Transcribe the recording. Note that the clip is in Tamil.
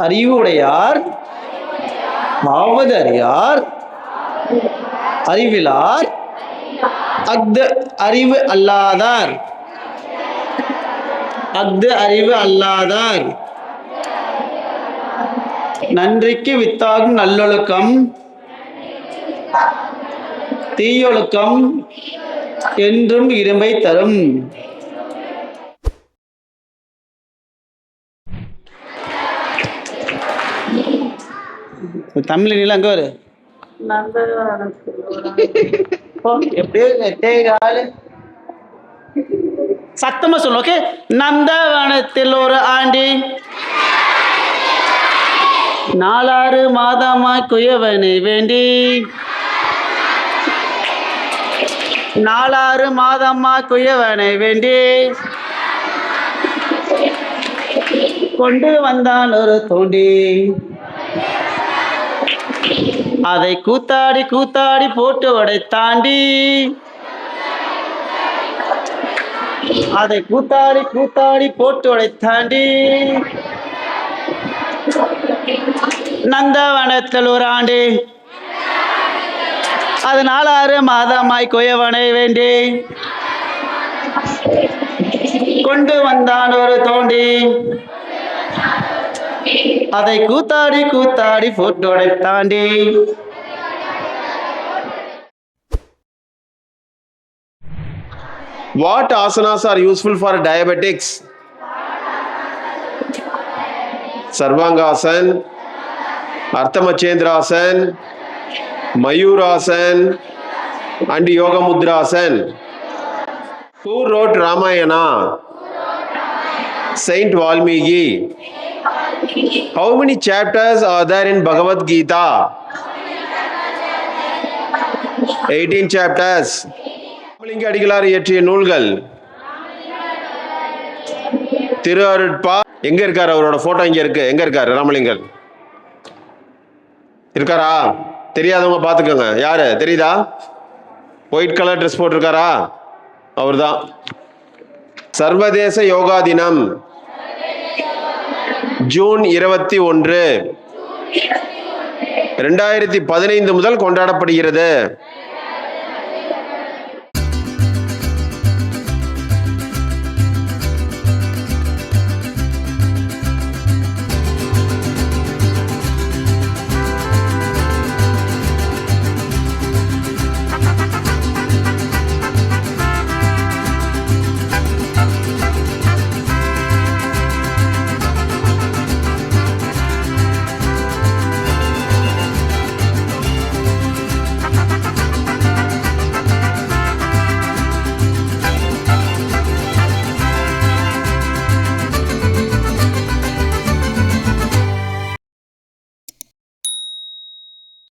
அறிவுடையார் ஆவது அறியார் அறிவிலார் அஃது அறிவு அல்லாதார் அஃது அறிவு அல்லாதார் நன்றிக்கு வித்தாகும் நல்லொழுக்கம் தீயொழுக்கம் என்றும் இரும்பை தரும். தமிழ் நீல அங்க வரு சத்தமா சொல்லு. ஓகே. நந்தவனத்தில் ஒரு ஆண்டி 4 மாதமாய் குயவனை வேண்டி 4 மாதமாய் குயவனை வேண்டி கொண்டு வந்தான் ஒரு தோண்டி. அதை கூத்தாடி கூத்தாடி போட்டு உடைத்தாண்டி அதை கூத்தாடி கூத்தாடி போட்டு உடைத்தாண்டி நந்தவனத்தில் ஒரு ஆண்டி அது 4 மாதமாய் குயவனை வேண்டி கொண்டு வந்தான் ஒரு தோண்டி. அதை கூத்தாடி கூத்தாடி போட்டு உடைத்தாண்டி. What asanas are useful for diabetics? Sarvangasan, Arthamachendrasan, Mayurasan, and Yoga Mudrasan. Who wrote Ramayana? Saint Valmiki. How many chapters are there in Bhagavad Gita? 18 chapters. Ramalinga அடிகளார் இயற்றிய நூல்கள் திருஅருட்பா. எங்க இருக்காரு? அவரோட போட்டோ இங்க இருக்கு. எங்க இருக்காரு ராமலிங்கர்? இருக்காரா? தெரியாதவங்க பாத்துக்கோங்க. யாரு தெரியுதா? ஒயிட் கலர் ட்ரெஸ் போட்டிருக்காரா? அவர் தான். சர்வதேச யோகா தினம் ஜூன் 21, 2015 முதல் கொண்டாடப்படுகிறது.